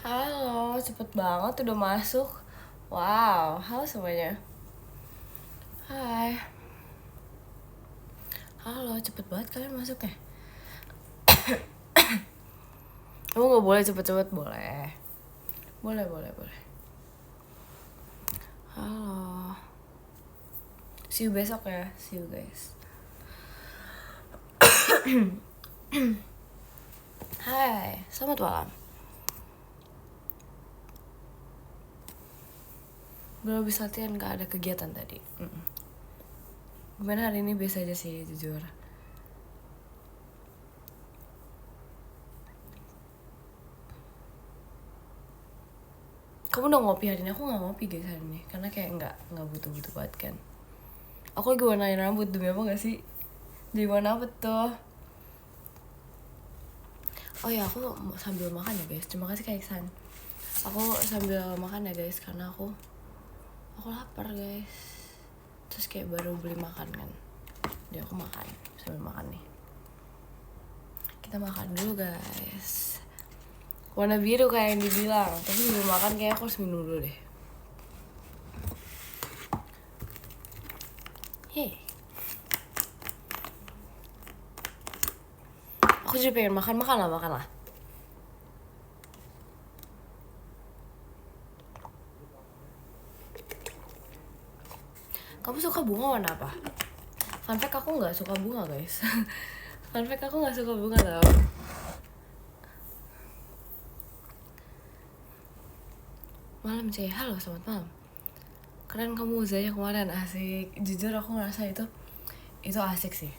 Halo, cepet banget udah masuk. Wow, halo semuanya. Hai. Halo, cepet banget kalian masuk ya. Kamu gak boleh cepet-cepet, boleh. Boleh. Halo. See you besok ya, see you guys. Hai, selamat malam. Belum habis latihan, gak ada kegiatan tadi. Gimana hari ini? Biasa aja sih, jujur. Kamu udah ngopi hari ini? Aku gak ngopi guys hari ini, karena kayak nggak butuh banget kan. Aku lagi warnain rambut, demi apa gak sih? Di mana betul? Oh ya, aku sambil makan ya guys. Terima kasih Kak Iksan. Aku sambil makan ya guys, karena aku lapar guys. Terus kayak baru beli makan kan. Jadi aku makan sambil makan nih. Kita makan dulu guys. Warna biru kayak yang dibilang. Tapi sebelum makan kayak aku harus minum dulu deh. Hey. Aku jadi pengen makan lah. Kamu suka bunga warna apa? Fun fact, aku gak suka bunga guys. Fun fact, aku gak suka bunga tau. Malam cuy, halo selamat malam. Keren kamu Uzanya kemarin, asik. Jujur aku ngerasa itu asik sih.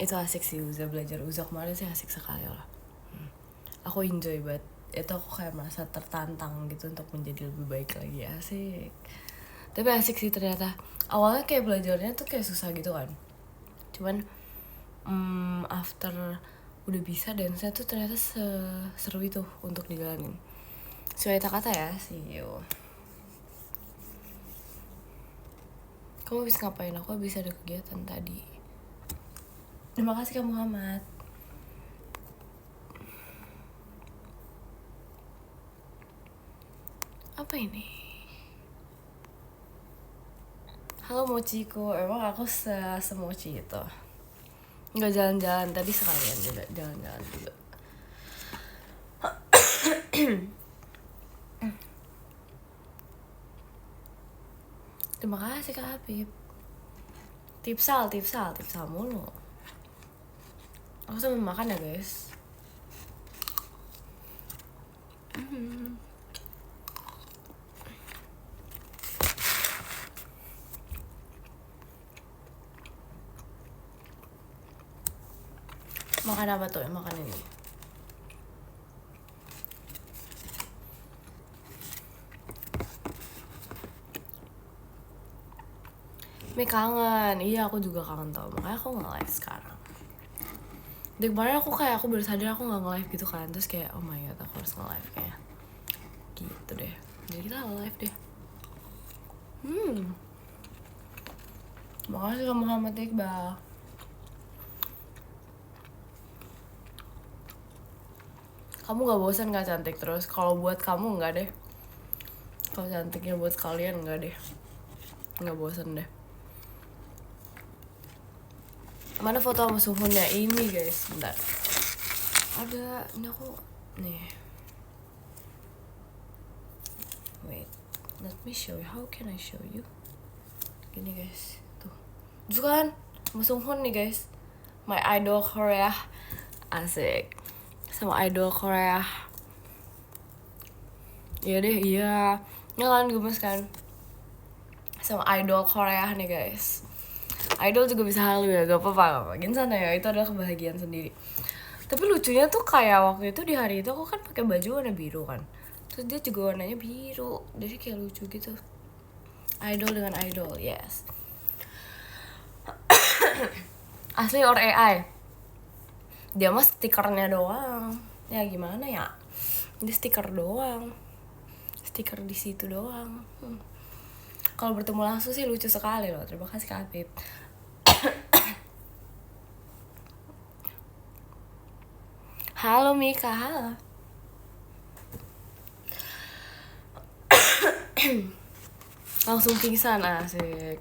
Itu asik sih Uza, belajar Uza kemarin sih asik sekali lah. Aku enjoy banget. Itu aku kayak merasa tertantang gitu untuk menjadi lebih baik lagi, asik. Tapi asik sih ternyata. Awalnya kayak belajarnya tuh kayak susah gitu kan. Cuman after udah bisa dance-nya tuh ternyata seru itu untuk dijalanin. Sesuai kata ya, see you. Kamu habis ngapain? Aku habis ada kegiatan tadi. Terima kasih Kak Muhammad. Apa ini? Halo Mochiku, emang aku semochi itu. Nggak jalan-jalan, tadi sekalian juga jalan-jalan juga. Terima kasih Kak Habib. Tipsal mulu. Aku sambil makan ya guys. Makan apa tuh? Makan ini. Mie kangen. Iya, aku juga kangen tau. Makanya aku nge-live sekarang. Dari kemarin aku baru sadar aku gak nge-live gitu kan. Terus kayak oh my god, aku harus nge-live kayak gitu deh. Jadi kita nge-live deh. Makasih Kak Muhammad Iqbal. Kamu gak bosan gak cantik terus? Kalau buat kamu enggak deh. Kalau cantiknya buat kalian enggak deh. Enggak bosan deh. Mana foto sama suhunnya ini guys? Bentar. Ada, ini aku nih. Wait, let me show you. How can I show you? Gini guys, tuh. Tuh kan, sama Sunghun nih guys. My idol Korea. Asik. Sama idol Korea. Iya deh, iya. Ini kan gemes kan. Sama idol Korea nih guys. Idol juga bisa halu ya, gak apa-apa. Gini sana ya, itu adalah kebahagiaan sendiri. Tapi lucunya tuh kayak waktu itu di hari itu aku kan pakai baju warna biru kan. Terus dia juga warnanya biru, jadi kayak lucu gitu. Idol dengan idol, yes. Asli or AI? Dia mah stikernya doang. Ya gimana ya? Dia stiker doang. Stiker di situ doang. Kalau bertemu langsung sih lucu sekali loh. Terima kasih Kak Habib. Halo Mika, halo. langsung pingsan asik.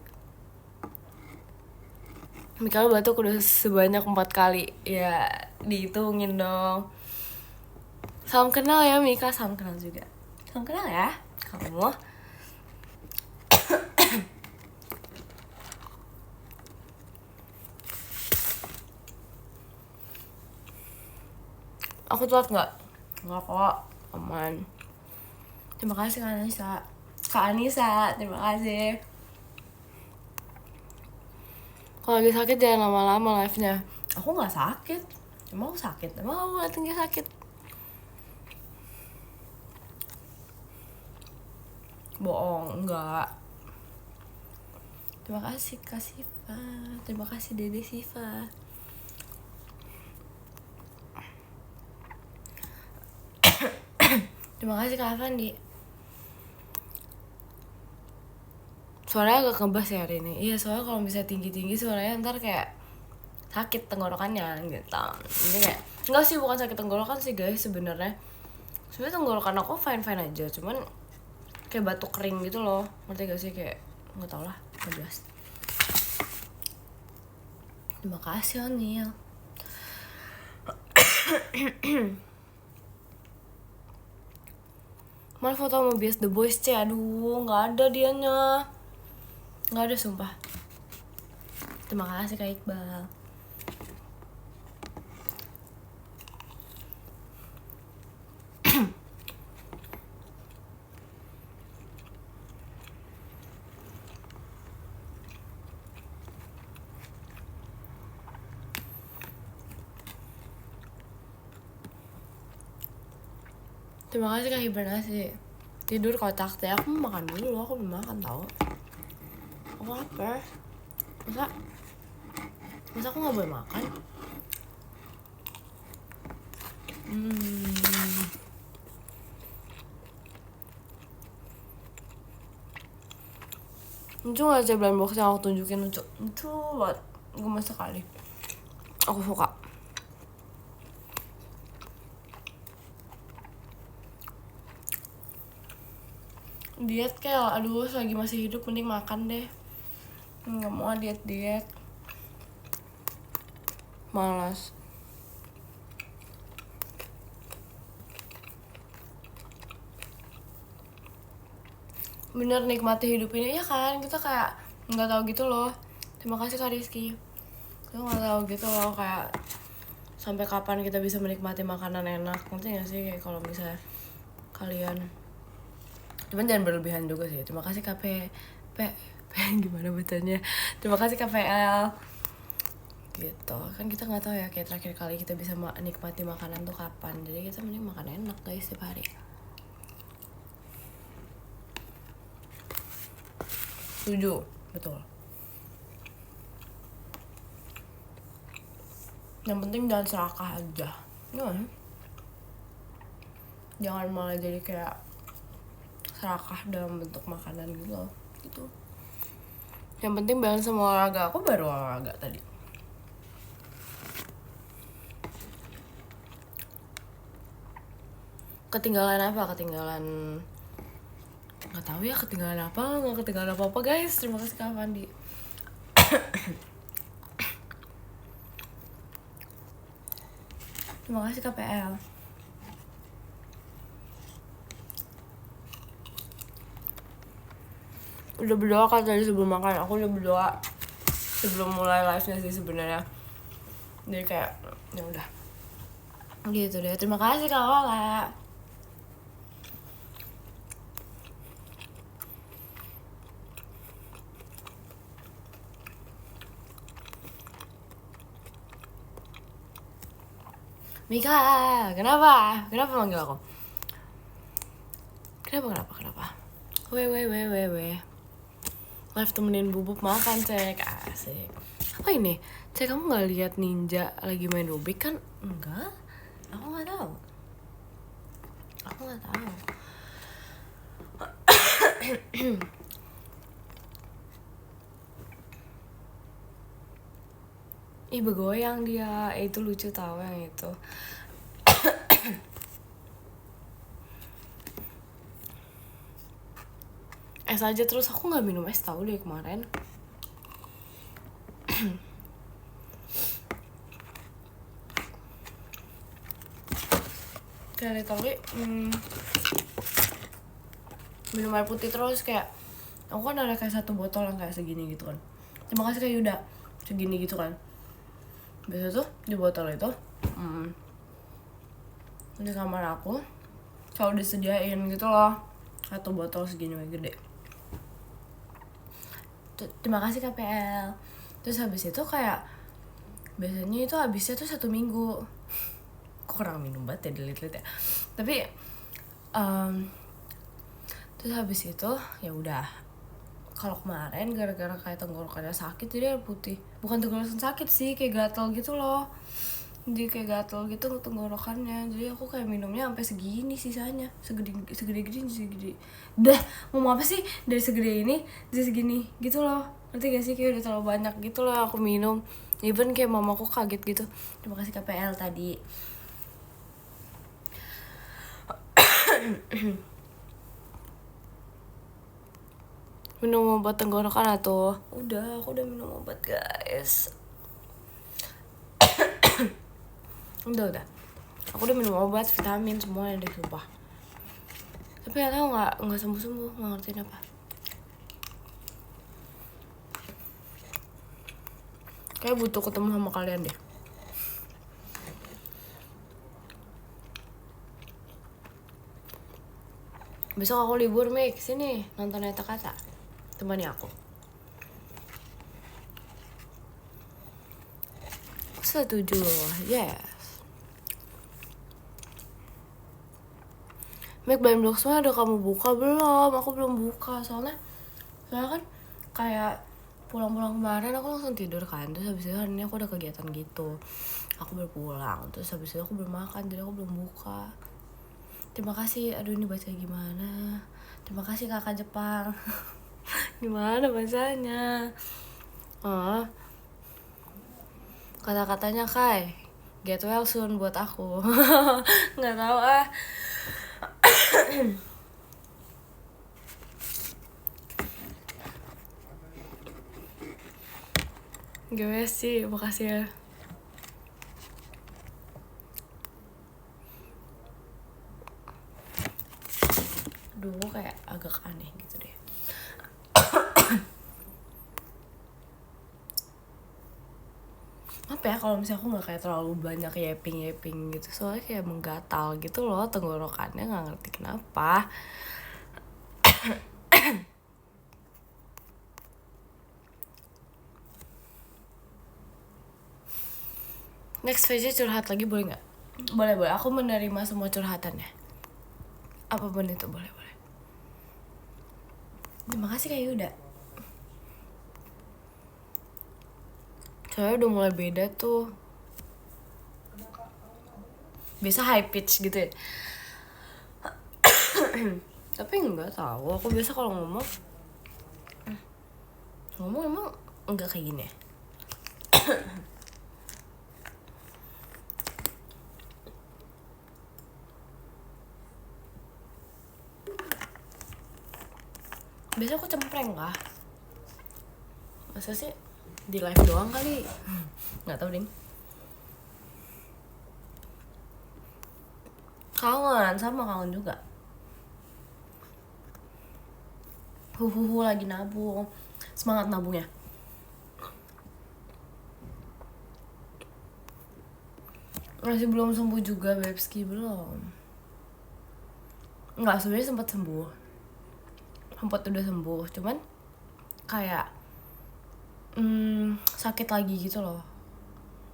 Mikael batuk udah sebanyak 4 kali. Ya dihitungin dong. Salam kenal ya Mika, salam kenal juga. Salam kenal ya kamu. Aku telat nggak? Nggak kok, aman. Terima kasih Kak Anissa. Kak Anissa, terima kasih. Kalau lagi sakit jangan lama-lama live-nya. Aku nggak sakit. Emang aku sakit? Emang aku nggak tinggi sakit? Bohong, enggak. Terima kasih Kak Siva. Terima kasih Dede Siva. Terima kasih Kak Avandi. Suaranya agak ngebas ya hari ini. Iya, soalnya kalau bisa tinggi-tinggi suaranya ntar kayak sakit tenggorokannya gitu. Ini kayak enggak sih, bukan sakit tenggorokan sih guys sebenarnya. Sebenarnya tenggorokan aku fine-fine aja, cuman kayak batuk kering gitu loh. Ngerti gak sih, kayak nggak tau lah, nggak jelas. Terima kasih Onil. Mana foto sama bias The Boys C? Aduh, nggak ada dianya. Nggak ada sumpah. Terima kasih Kak Iqbal. Terima kasih Kak hibernasi. Tidur kotak teh. Aku mau makan dulu loh. Aku belum makan tau. Aku lapar. Masa aku gak boleh makan? Itu gak sih blind box yang aku tunjukin lucu. Itu buat gemes sekali. Aku suka. Diet kayak aduh selagi masih hidup mending makan deh. Nggak mau diet malas. Bener nikmati hidup ini ya kan, kita kayak nggak tahu gitu loh. Terima kasih Kak Rizky. Kita nggak tahu gitu loh kayak sampai kapan kita bisa menikmati makanan enak. Ngerti nggak sih kayak kalau misalnya kalian, cuman jangan berlebihan juga sih. Terima kasih KP gimana bacanya. Terima kasih KPL gitu kan, kita nggak tahu ya kayak terakhir kali kita bisa nikmati makanan tuh kapan. Jadi kita mending makan enak guys setiap hari. Setuju, betul. Yang penting jangan serakah aja. Jangan malah jadi kayak serakah dalam bentuk makanan gitu loh. Gitu. Yang penting balance sama olahraga. Aku baru olahraga tadi. Ketinggalan apa? Ketinggalan nggak tahu ya, ketinggalan apa? Nggak ketinggalan apa guys. Terima kasih Kak Fandi. Terima kasih KPL. Udah berdoa kan tadi sebelum makan. Aku udah berdoa sebelum mulai live-nya sih sebenarnya. Jadi kayak ya udah gitu deh. Terima kasih Kak Ola. Mika, kenapa manggil aku? Kenapa? Weh. Live temenin bubuk makan cek, asik. Apa ini? Cek, kamu nggak lihat Ninja lagi main Rubik kan? Enggak, aku nggak tahu. Ih bergoyang dia, itu lucu tau yang itu. es aja terus. Aku nggak minum es tau deh kemarin. Kayak literally minum air putih terus. Kayak aku kan ada kayak 1 botol yang kayak segini gitu kan. Terima kasih kayak Yuda, segini gitu kan. Biasa tuh di botol itu di kamar aku selalu disediain gitu loh 1 botol segini gede. Terima kasih KPL. Terus habis itu kayak biasanya itu habisnya tuh 1 minggu. Kurang minum banget ya, delit-delit ya. Tapi terus habis itu ya udah. Kalau kemarin gara-gara kayak tenggorokannya sakit jadi air putih. Bukan tenggorokan sakit sih, kayak gatal gitu loh. Jadi kayak gatal gitu tenggorokannya. Jadi aku kayak minumnya sampai segini sisanya. Segede Dah, ngomong apa sih? Dari segede ini jadi segini gitu loh. Ngerti gak sih, kayak udah terlalu banyak gitu loh aku minum. Even kayak mamaku kaget gitu. Terima kasih KPL tadi. Minum obat tenggorokan atau udah, aku udah minum obat guys. udah aku udah minum obat, vitamin semuanya deh sumpah. Tapi gak tau nggak sembuh, nggak ngerti apa. Kayak butuh ketemu sama kalian deh. Besok aku libur Mik, sini nonton Eta Kata, temani aku. Setuju, yes. Mik, Blind Box semua udah kamu buka belum? Aku belum buka soalnya kan kayak pulang-pulang kemarin aku langsung tidur kan. Terus habis itu hari ini aku ada kegiatan gitu, aku baru pulang. Terus habis itu aku belum makan, jadi aku belum buka. Terima kasih, aduh ini baca gimana. Terima kasih kakak Jepang. Gimana bacanya? Kata-katanya Kai, get well soon buat aku. Nggak tahu ah. Gue sih, makasih ya. Aduh, kayak agak aneh gitu deh. Apa ya kalau misalnya aku nggak kayak terlalu banyak yapping gitu, soalnya kayak menggatal gitu loh tenggorokannya, nggak ngerti kenapa. Next VJ curhat lagi boleh nggak? Boleh, aku menerima semua curhatannya, apapun itu boleh. Terima kasih Kak Yuda. Soalnya udah mulai beda tuh. Biasa high pitch gitu ya. Tapi enggak tahu, aku biasa kalau ngomong emang enggak kayak gini ya. Biasa aku cempreng lah. Masa sih di live doang kali? Nggak tahu ding. Kangen juga. Lagi nabung. Semangat nabungnya. Masih belum sembuh juga Bebski, belum. Nggak, sebenarnya sempat udah sembuh, cuman kayak sakit lagi gitu loh.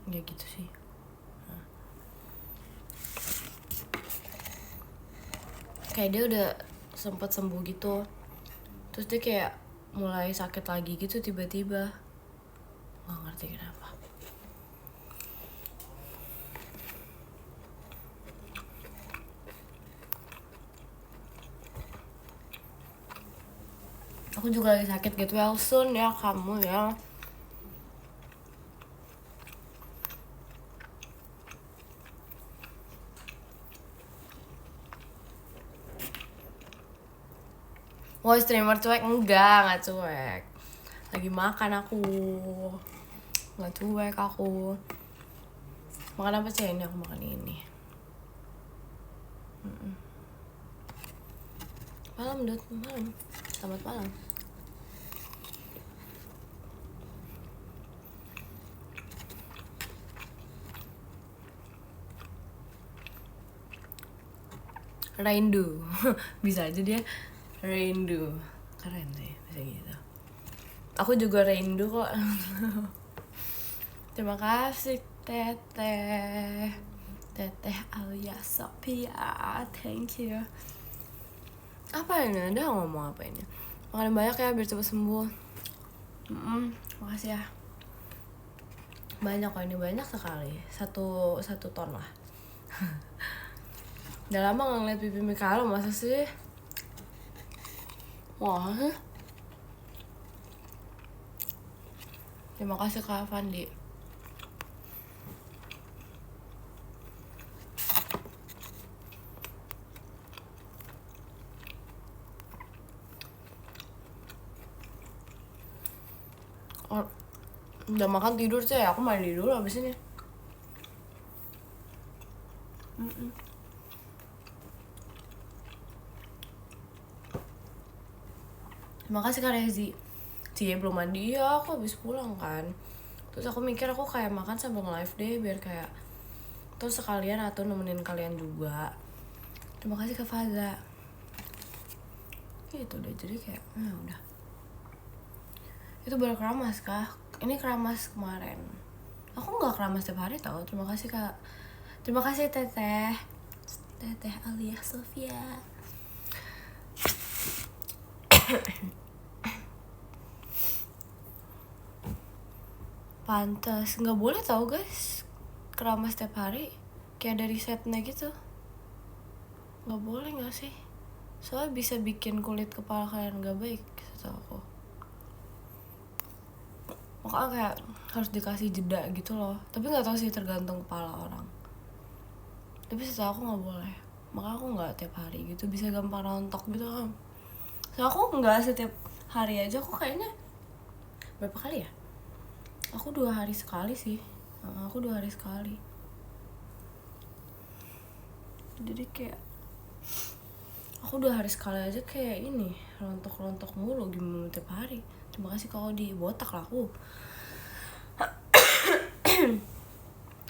Ya gitu sih. Kayak dia udah sempat sembuh gitu, terus dia kayak mulai sakit lagi gitu tiba-tiba, nggak ngerti kenapa. Aku juga lagi sakit, get well soon ya kamu ya. Wah, streamer cuek? Enggak cuek. Lagi makan aku. Nggak cuek aku. Makan apa sih? Ini aku makan ini. Malam, Dut. Malam. Selamat malam. Rindu. Bisa aja dia rindu. Keren sih, bisa gitu. Aku juga rindu kok. Terima kasih Teteh Alia Sophia, thank you. Apa ini? Ada ngomong apa ini? Makan banyak ya biar cepat sembuh. Makasih ya. Banyak kok ini, banyak sekali. Satu ton lah. Udah lama gak ngeliat pipi Mikalo, masa sih? Wah. Terima kasih Kak Fandi. Oh, udah makan tidur sih, aku mandi dulu abis ini. Terima kasih Kak Rezi. Cie belum mandi ya, aku habis pulang kan. Terus aku mikir aku kayak makan sambil nge-live deh biar kayak terus sekalian atau nemenin kalian juga. Terima kasih Kak Faza. Itu udah jadi kayak udah. Itu baru keramas Kak. Ini keramas kemarin. Aku nggak keramas setiap hari tau. Terima kasih Kak. Terima kasih Teteh Alia Sofia. Pantas, nggak boleh tau guys keramas setiap hari, kayak ada risetnya gitu. Nggak boleh nggak sih? Soalnya bisa bikin kulit kepala kalian nggak baik, setahu aku. Makanya kayak harus dikasih jeda gitu loh. Tapi nggak tahu sih, tergantung kepala orang. Tapi setahu aku nggak boleh. Makanya aku nggak tiap hari gitu, bisa gampang rontok gitu kan. Soalnya aku nggak setiap hari aja, aku kayaknya berapa kali ya? Aku 2 hari sekali sih. Aku 2 hari sekali. Jadi kayak aku 2 hari sekali aja kayak ini rontok mulu, gimana tiap hari. Terima kasih kalau di botak lah aku.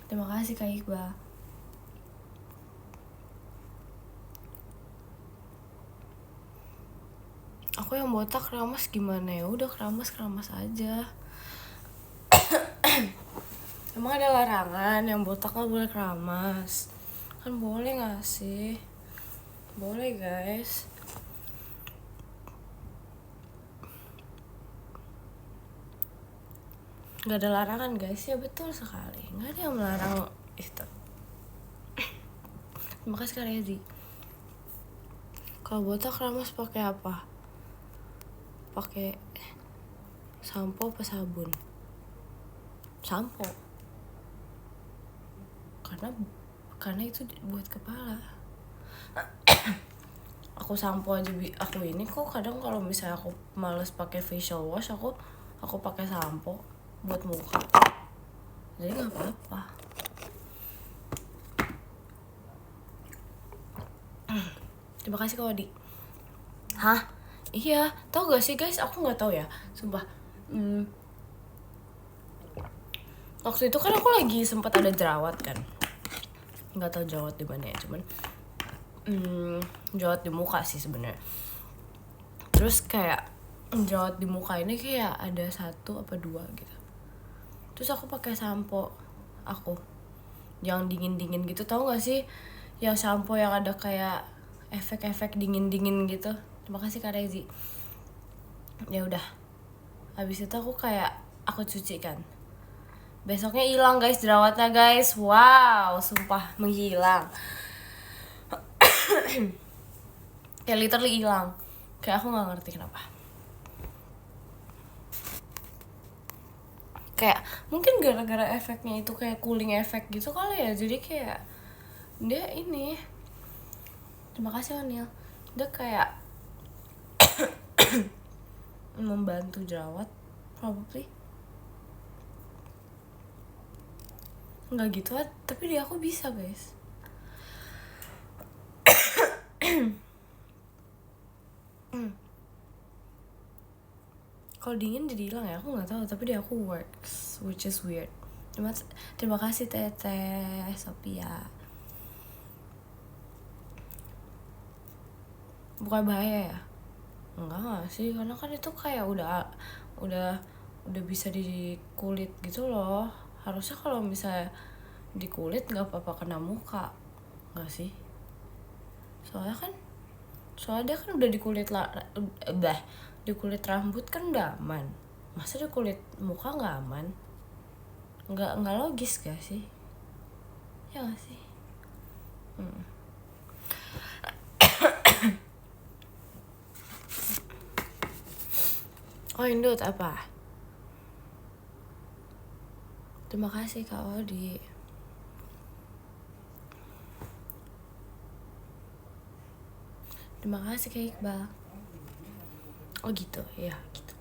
Terima kasih Kak Iqbal. Aku yang botak keramas gimana ya? Udah keramas aja. Emang ada larangan yang botak gak boleh keramas? Kan boleh gak sih? Boleh guys. Gak ada larangan guys, ya betul sekali. Gak ada yang melarang itu. Terima kasih Kak Rezi. Kalau botak keramas pakai apa? Pakai sampo apa sabun? Sampo. Karena itu buat kepala. Aku sampo aja aku ini kok kadang kalau misalnya aku males pakai facial wash, aku pakai sampo buat muka. Jadi nggak apa-apa. Terima kasih Kak Wadi. Hah? Iya, tau gak sih guys? Aku nggak tahu ya, sumpah. Waktu itu kan aku lagi sempat ada jerawat kan. Nggak tahu jerawat di mana ya, cuman jerawat di muka sih sebenarnya. Terus kayak jerawat di muka ini kayak ada 1 apa 2 gitu. Terus aku pakai sampo aku yang dingin gitu, tau gak sih? Yang sampo yang ada kayak efek-efek dingin gitu. Terima kasih Kak Rezi. Ya udah. Habis itu aku cuci kan. Besoknya hilang guys jerawatnya guys. Wow, sumpah menghilang. Kayak literally hilang. Kayak aku nggak ngerti kenapa. Kayak mungkin gara-gara efeknya itu kayak cooling effect gitu kali ya. Jadi kayak dia ini. Terima kasih Onil. Dia kayak membantu jerawat probably. Nggak gitu, tapi di aku bisa guys. Kalau dingin jadi hilang ya, aku nggak tahu, tapi di aku works, which is weird. Terima kasih Teteh Sophia. Bukan bahaya ya? Enggak sih, karena kan itu kayak udah bisa di kulit gitu loh. Harusnya kalau misalnya di kulit nggak apa-apa kena muka, nggak sih? Soalnya dia kan udah di kulit di kulit rambut kan udah aman. Masa di kulit muka nggak aman? Nggak logis gak sih? Ya nggak sih? Oh Indut apa? Terima kasih Kak Odi. Terima kasih Kak Iqbal. Oh gitu, ya gitu.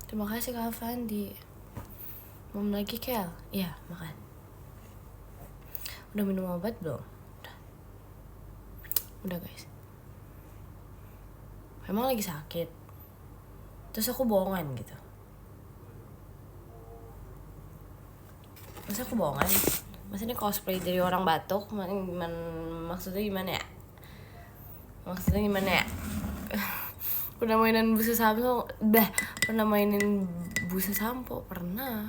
Terima kasih Kak Fandi. Mau lagi Kel? Iya, makan. Udah minum obat belum? Udah guys. Emang lagi sakit? Terus aku bohongan gitu? Masa aku bohongan? Masa ini cosplay jadi orang batuk? Maksudnya gimana ya? Pernah mainin busa sampo? Pernah mainin busa sampo? Pernah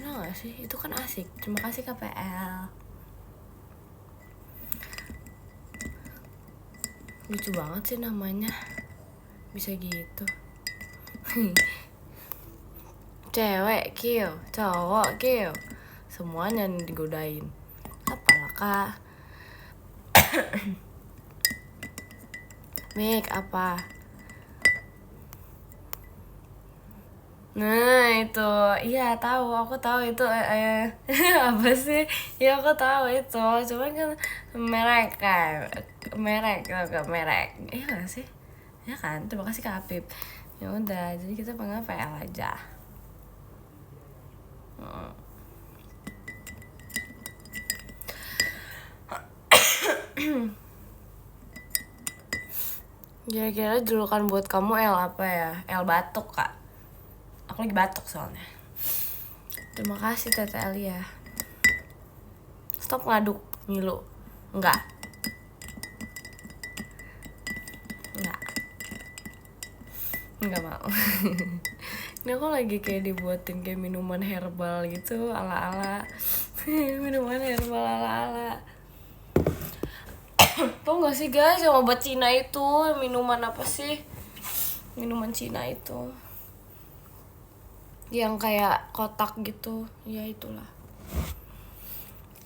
gak sih? Itu kan asik. Terima kasih KPL. Lucu banget sih namanya, bisa gitu. Cewek kill, cowok kill, semuanya digodain. Apalah Kak? Make apa? Nah itu, iya aku tahu itu apa sih? Ya aku tahu itu, cuman kan merek, iya nggak sih? Ya kan, terima kasih Kak Apip. Ya udah, jadi kita panggil PL aja. Kira-kira julukan buat kamu L apa ya? L batuk Kak. Aku lagi batuk soalnya. Terima kasih Tete Elia. Stop ngaduk Milo. Enggak mau. Ini aku lagi kayak dibuatin kayak minuman herbal gitu, ala-ala. Minuman herbal ala-ala. Tau gak sih guys, yang obat Cina itu, minuman apa sih? Minuman Cina itu yang kayak kotak gitu. Ya itulah.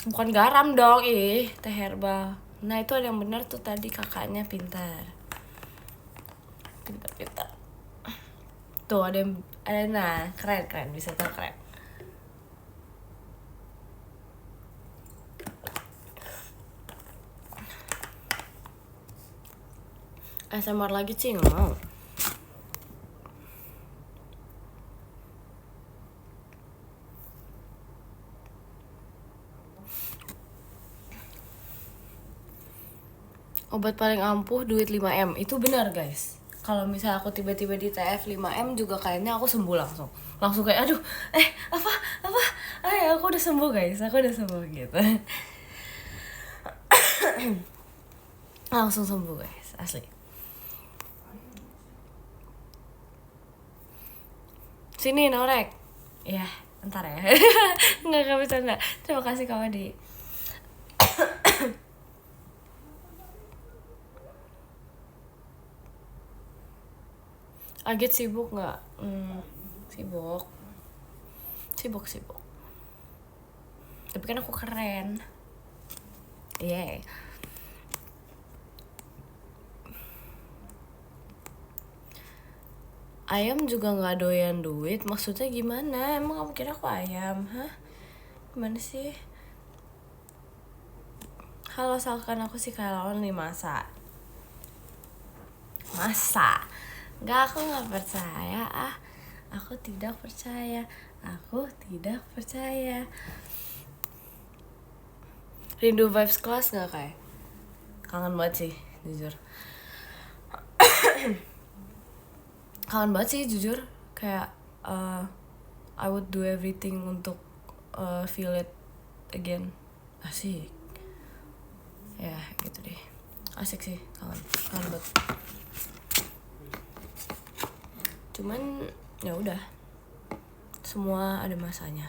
Bukan garam dong, teh herbal. Nah itu ada yang benar tuh tadi, kakaknya pintar. Tuh ada nah keren bisa tuh keren. ASMR lagi sih nggak mau. Obat paling ampuh duit 5M. Itu benar guys. Kalau misalnya aku tiba-tiba di TF 5M juga kayaknya aku sembuh langsung kayak aduh apa aku udah sembuh guys, aku udah sembuh gitu. Langsung sembuh guys, asli. Sini Norek. Ya ntar ya. Nggak bercanda. Terima kasih Kak Wadi. Agit sibuk nggak? Sibuk. Tapi kan aku keren. Yeah. Ayam juga nggak doyan duit. Maksudnya gimana? Emang kamu kira aku ayam? Hah? Gimana sih? halo salahkan aku si Kyle nih masa nggak, aku nggak percaya aku tidak percaya. Rindu vibes kelas nggak kayak? Kangen banget sih jujur. Kangen banget sih jujur, kayak I would do everything untuk feel it again. Asik ya gitu deh, asik sih, kangen banget. Cuman ya udah, semua ada masanya.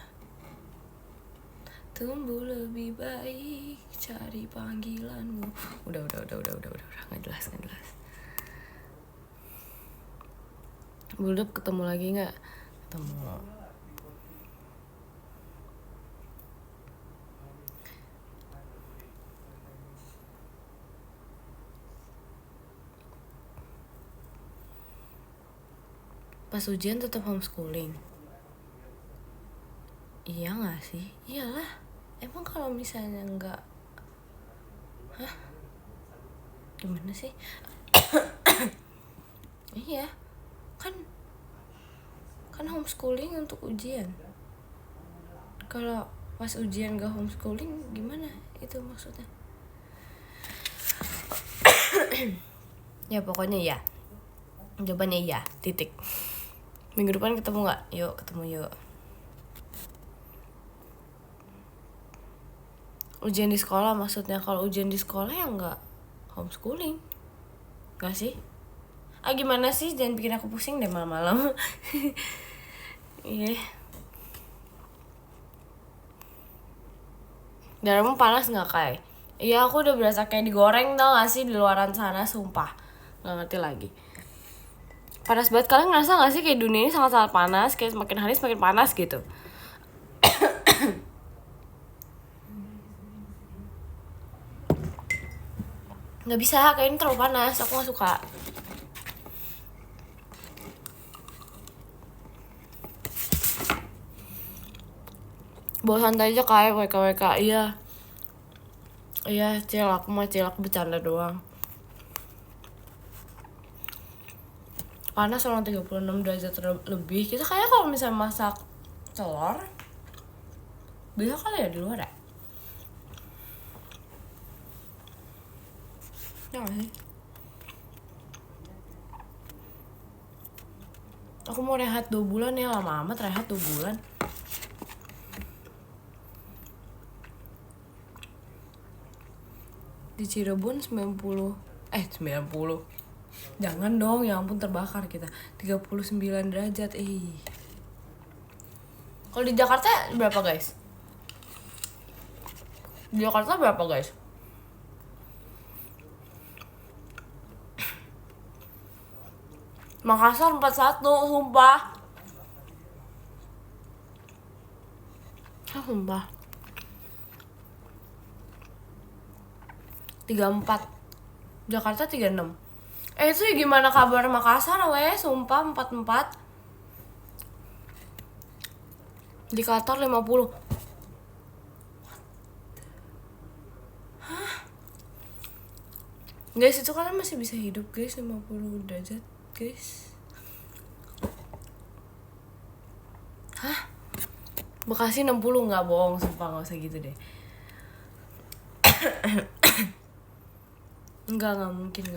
Tumbuh lebih baik, cari panggilanmu. Udah nggak jelas. Buldep ketemu lagi nggak? Ketemu. Pas ujian tetap homeschooling. Iya nggak sih? Iyalah. Emang kalau misalnya nggak, gimana sih? Iya, kan homeschooling untuk ujian. Kalau pas ujian gak homeschooling gimana itu maksudnya? Ya pokoknya ya, jawabannya iya, titik. Minggu depan ketemu nggak? Yuk ketemu yuk. Ujian di sekolah maksudnya. Kalau ujian di sekolah ya nggak homeschooling, nggak sih? Gimana sih, jangan bikin aku pusing deh malam-malam. Iya. Darahmu panas nggak Kai? Iya, aku udah berasa kayak digoreng tau gak sih di luaran sana, sumpah nggak ngerti lagi. Panas banget. Kalian ngerasa gak sih kayak dunia ini sangat-sangat panas, kayak semakin hari semakin panas gitu? Nggak bisa, kayak ini terlalu panas, aku nggak suka. Bawa santai aja kayak WK. Iya cil, aku bercanda doang. Panas orang 36 derajat lebih. Kita kayak kalau misalnya masak telur bisa kali ya di luar ya? Ya gak sih? Aku mau rehat 2 bulan ya, lama amat rehat 2 bulan. Di Cirebon 90. Jangan dong, ya ampun terbakar kita. 39 derajat. Kalau di Jakarta berapa guys? Di Jakarta berapa guys? Makassar 41, sumpah. Sumpah. 34. Jakarta 36. Itu gimana kabar Makassar sumpah 44. Di Qatar 50. Hah? Guys, itu kalian masih bisa hidup guys, 50 derajat guys. Hah? Bekasi 60, nggak bohong sumpah, nggak usah gitu deh. Nggak mungkin.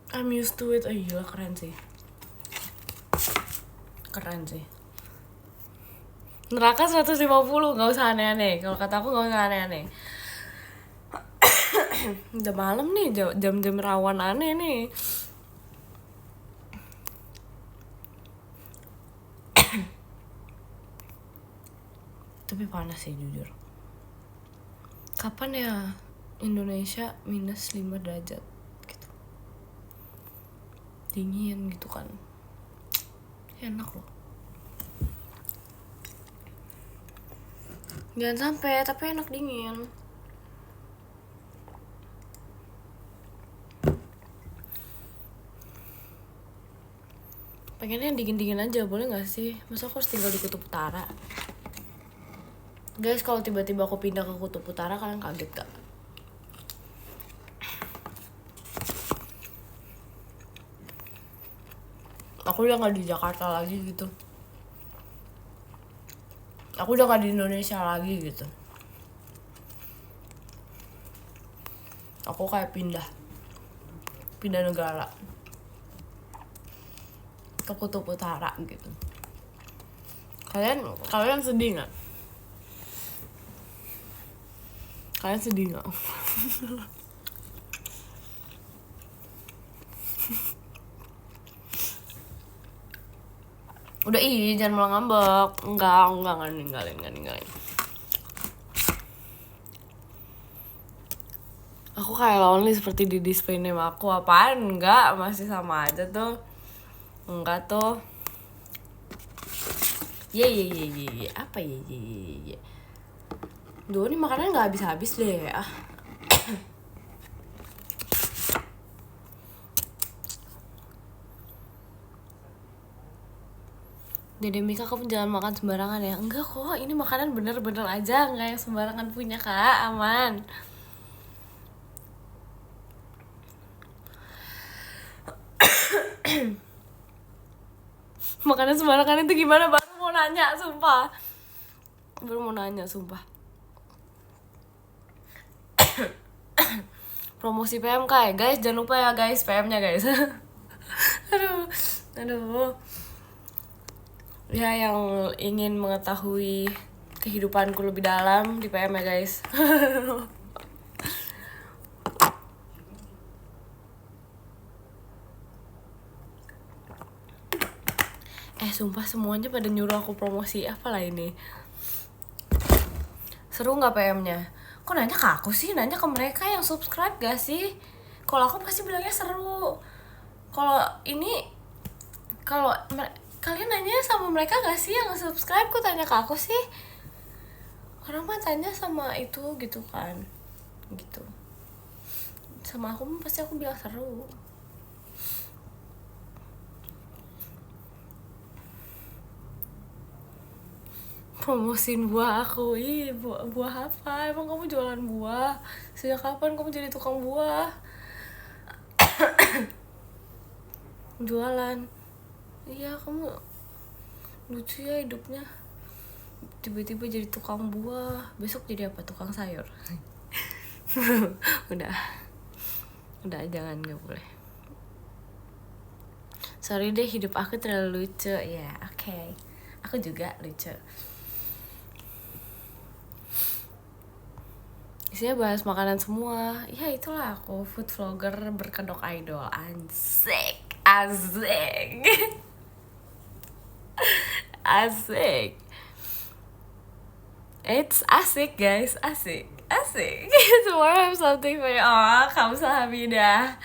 I'm used to it. Gila keren sih. Neraka 150, nggak usah aneh-aneh. Kalau kata aku nggak usah aneh-aneh. Udah malam nih, jam-jam rawan aneh nih. Tapi panas sih jujur. Kapan ya Indonesia minus 5 derajat gitu? Dingin gitu kan. Enak loh. Jangan sampai, tapi enak dingin. Pengennya dingin-dingin aja, boleh gak sih? Masa aku harus tinggal di kutub utara? Guys, kalau tiba-tiba aku pindah ke Kutub Utara, kalian kaget gak? Aku udah gak di Jakarta lagi gitu. Aku udah gak di Indonesia lagi gitu. Aku kayak pindah negara ke Kutub Utara gitu. Kalian sedih nggak? Kalian sedih nggak? Udah jangan malah ngambek. Enggak ninggalin. Aku kayak lonely seperti di display name aku. Apaan? Enggak, masih sama aja tuh. Enggak tuh. Ye. Apa ye? Duh, ini makanan nggak habis deh. Dede Mika, kamu jangan makan sembarangan ya. Enggak kok, ini makanan bener-bener aja, nggak yang sembarangan punya kak, aman. Makanan sembarangan itu gimana? Baru mau nanya, sumpah. Promosi PMK ya guys, jangan lupa ya guys, PM-nya guys. aduh. Ya, yang ingin mengetahui kehidupanku lebih dalam di PM ya guys. Sumpah semuanya pada nyuruh aku promosi. Apalah ini. Seru gak PM-nya? Kok nanya ke aku sih? Nanya ke mereka yang subscribe gak sih? Kalau aku pasti bilangnya seru. Kalau kalian nanya sama mereka gak sih yang subscribe? Kok tanya ke aku sih? Orang mah tanya sama itu gitu kan. Gitu. Sama aku pasti aku bilang seru. Promosin buah aku. Buah apa? Emang kamu jualan buah? Sejak kapan kamu jadi tukang buah? Jualan. Iya, kamu lucu ya hidupnya. Tiba-tiba jadi tukang buah. Besok jadi apa? Tukang sayur. Udah, jangan, gak boleh. Sorry deh, hidup aku terlalu lucu. Ya, oke. Aku juga lucu. Isinya bahas makanan semua. Ya itulah aku, food vlogger berkedok idol. Asik. It's asik guys, asik. Tomorrow I have something for you. Kamsahamnida.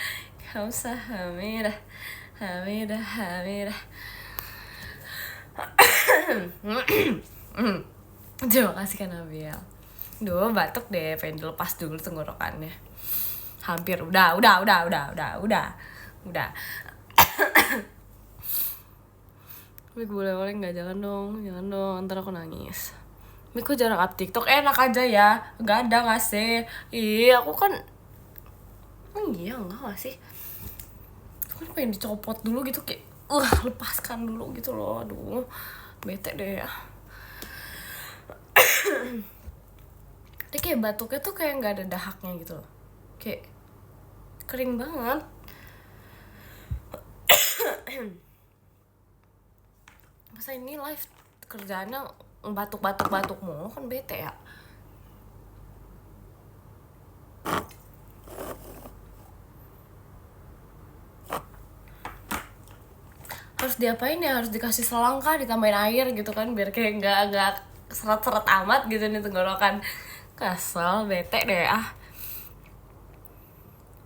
Terima kasih kan Abiel. Duh, batuk deh, pengen dilepas dulu tenggorokannya. Hampir, udah. Mik boleh nggak? Jangan dong, ntar aku nangis. Mik kok jarang up TikTok? Enak aja ya, nggak ada nggak sih? Aku kan, iya nggak sih? Aku kan pengen dicopot dulu gitu, kayak, lepaskan dulu gitu loh. Aduh, bete deh ya. Tapi kayak batuknya tuh kayak nggak ada dahaknya gitu loh, kayak kering banget. Masa ini live kerjaannya batuk mulu, kan bete ya. Harus diapain ya? Harus dikasih selang kah, ditambahin air gitu kan, biar kayak nggak seret-seret amat gitu nih tenggorokan. Kesel, bete deh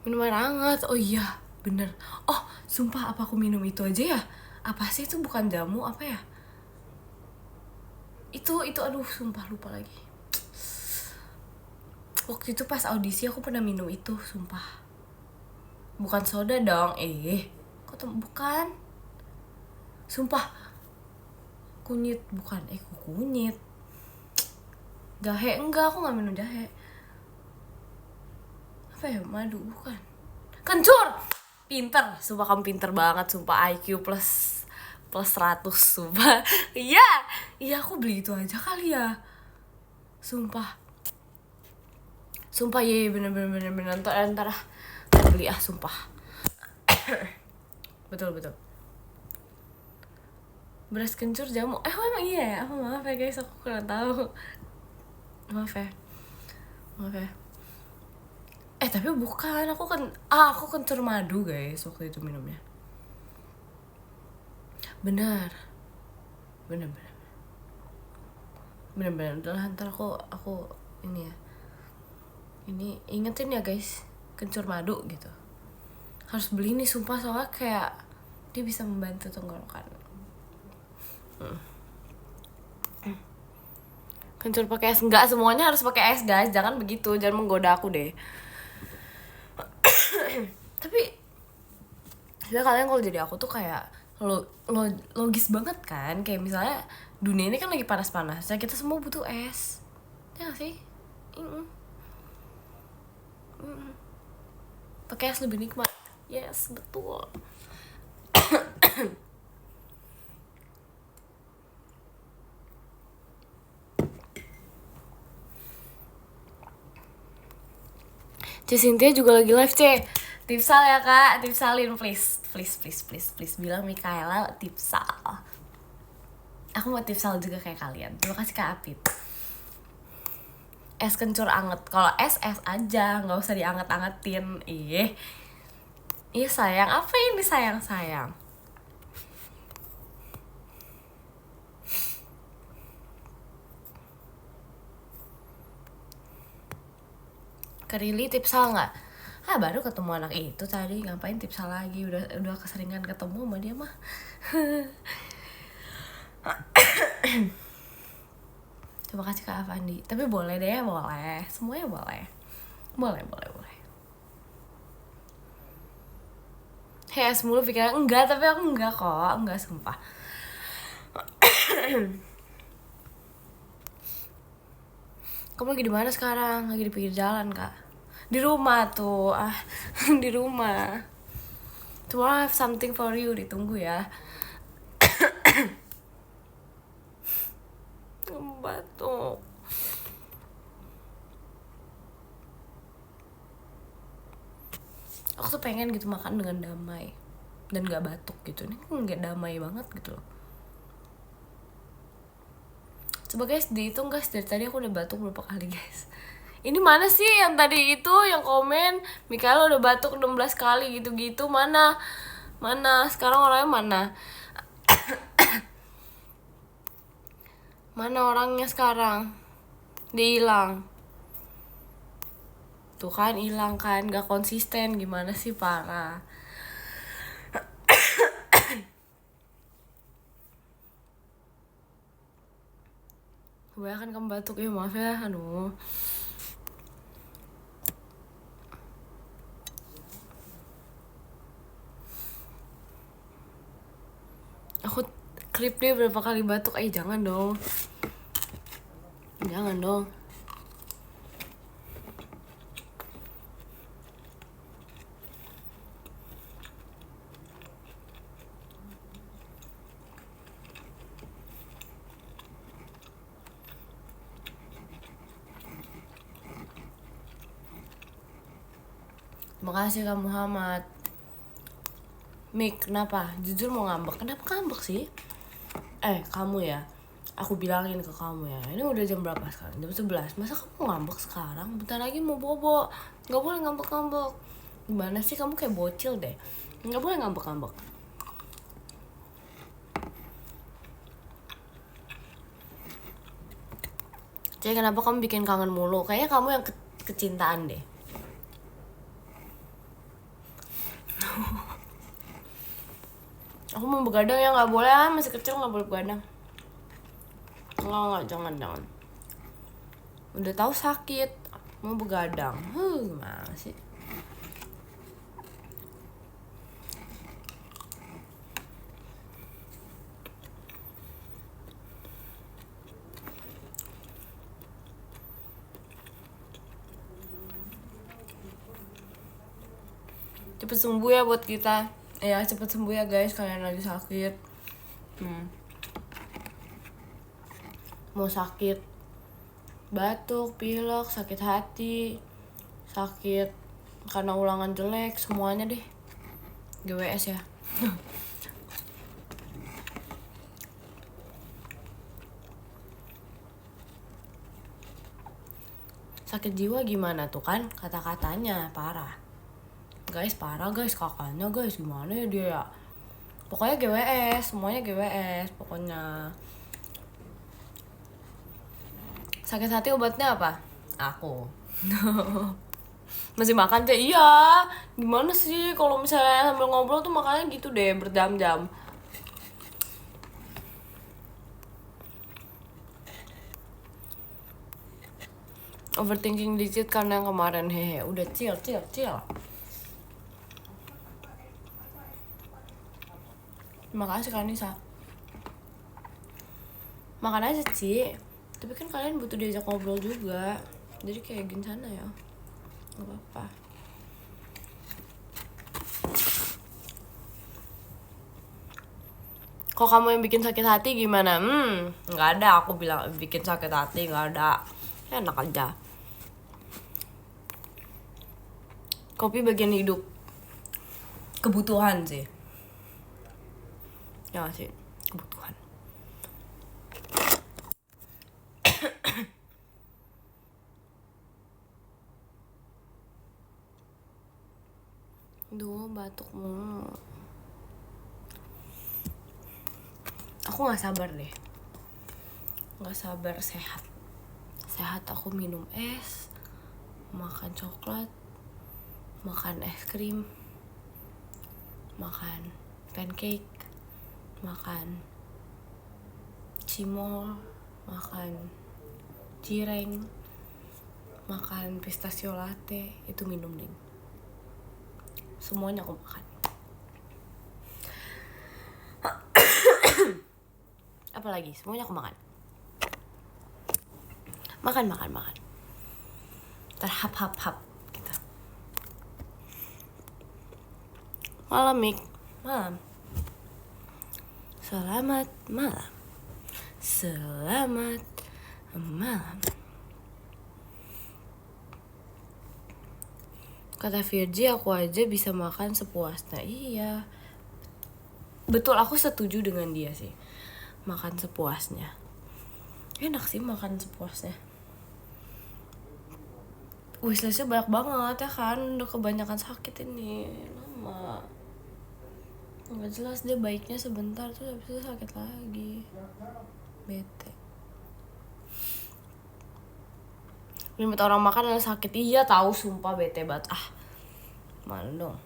Minum air hangat. Oh iya, bener. Oh, sumpah, apa aku minum itu aja ya? Apa sih itu? Bukan jamu, apa ya? Itu aduh, sumpah lupa lagi. Waktu itu pas audisi aku pernah minum itu, sumpah. Bukan soda dong. Bukan. Sumpah. Kunyit, bukan. Kunyit. Jahe enggak, aku nggak minum jahe. Apa ya, madu bukan. Kencur. Pinter, sumpah kamu pinter banget, sumpah IQ plus 100, sumpah. Iya, iya aku beli itu aja kali ya. Sumpah, iya bener ntar beli sumpah. betul beras kencur jamu. Emang iya ya? Aku maaf ya guys, aku kurang tahu. Maaf ya. Tapi bukan, aku kencur madu guys waktu itu minumnya. Benar. Udah, ntar aku ini ya. Ini ingetin ya guys, kencur madu gitu. Harus beli nih sumpah, soalnya kayak dia bisa membantu tenggorokan. Kencur pakai es, enggak semuanya harus pakai es guys, jangan begitu, jangan menggoda aku deh. Tapi sebenarnya kalian kalau jadi aku tuh kayak logis banget kan, kayak misalnya dunia ini kan lagi panas-panasnya, kita semua butuh es, ya gak sih? Pakai es lebih nikmat. Yes, betul. Cynthia juga lagi live, Tipsal ya kak, tipsalin please bilang Mikaela tipsal. Aku mau tipsal juga kayak kalian. Terima kasih kak Apit. Es kencur anget, kalau es aja, nggak usah dianget-angetin. Iya sayang, apa ini sayang? Kerili tipsal nggak? Baru ketemu anak itu tadi, ngapain tipsal lagi? Udah keseringan ketemu sama dia mah. Terima kasih kak Avandi. Tapi boleh deh, boleh. Semuanya boleh. Boleh. Es mulu pikiran, enggak, tapi aku enggak kok, enggak sumpah. Kamu lagi di mana sekarang? Lagi di pinggir jalan kak? Di rumah tuh, di rumah. Tomorrow I have something for you, ditunggu ya. Batuk. Aku tuh pengen gitu makan dengan damai dan gak batuk gitu. Ini gak damai banget gitu loh. Coba guys, dihitung guys, dari tadi aku udah batuk berapa kali guys. Ini mana sih yang tadi itu yang komen Mikaela udah batuk 16 kali gitu-gitu. Mana sekarang orangnya mana? Mana orangnya sekarang? Dia hilang. Tuh kan hilang kan, gak konsisten, gimana sih, parah. Kebanyakan kamu batuk ya, maaf ya, aduh. Aku klip dia berapa kali batuk, jangan dong. Makasih Kak Muhammad. Mik, kenapa? Jujur mau ngambek. Kenapa ngambek sih? Kamu ya. Aku bilangin ke kamu ya. Ini udah jam berapa sekarang? Jam 11. Masa kamu ngambek sekarang? Bentar lagi mau bobo. Gak boleh ngambek-ngambek. Gimana sih, kamu kayak bocil deh. Gak boleh ngambek-ngambek. Jadi kenapa kamu bikin kangen mulu? Kayaknya kamu yang kecintaan deh. Aku mau begadang ya, nggak boleh, masih kecil nggak boleh begadang. Nggak, jangan. Udah tahu sakit, mau begadang, gimana sih? Cepet sembuh ya buat kita. Ya cepet sembuh ya guys, kalian lagi sakit. Mau sakit batuk, pilek, sakit hati, sakit karena ulangan jelek, semuanya deh. GWS ya. Sakit jiwa gimana tuh kan? Kata-katanya parah. Guys, parah guys, kakaknya guys, gimana ya dia ya? Pokoknya GWS, semuanya GWS pokoknya. Sakit hati obatnya apa? Aku. Masih makan teh? Iya. Gimana sih kalau misalnya sambil ngobrol tuh makannya gitu deh, berjam-jam. Overthinking dikit karena yang kemarin, hehe. Udah chill. Makasih Kak Nisa. Makan aja Ci. Tapi kan kalian butuh diajak ngobrol juga. Jadi kayak gini sana ya. Gak apa-apa. Kok kamu yang bikin sakit hati gimana? Gak ada, aku bilang bikin sakit hati, gak ada. Enak aja. Kopi bagian hidup. Kebutuhan sih. Ya gak sih? Kebutuhan. Duh, batuk mulu. Aku gak sabar deh. Gak sabar sehat. Sehat aku minum es, makan coklat, makan es krim, makan pancake, makan cimol, makan cireng, makan pistachio latte. Itu minum nih. Semuanya aku makan. Apalagi semuanya aku makan. Makan. Terhap gitu. Malam Mik. Malam. Selamat malam. Kata Virgi, aku aja bisa makan sepuasnya. Iya, betul, aku setuju dengan dia sih. Makan sepuasnya. Enak sih makan sepuasnya. Wishlistnya banyak banget ya kan. Udah kebanyakan sakit ini. Lama. Nggak jelas, dia baiknya sebentar terus habis itu sakit lagi. Bete. Limit orang makan adalah sakit. Iya tahu, sumpah bete banget. Malu dong.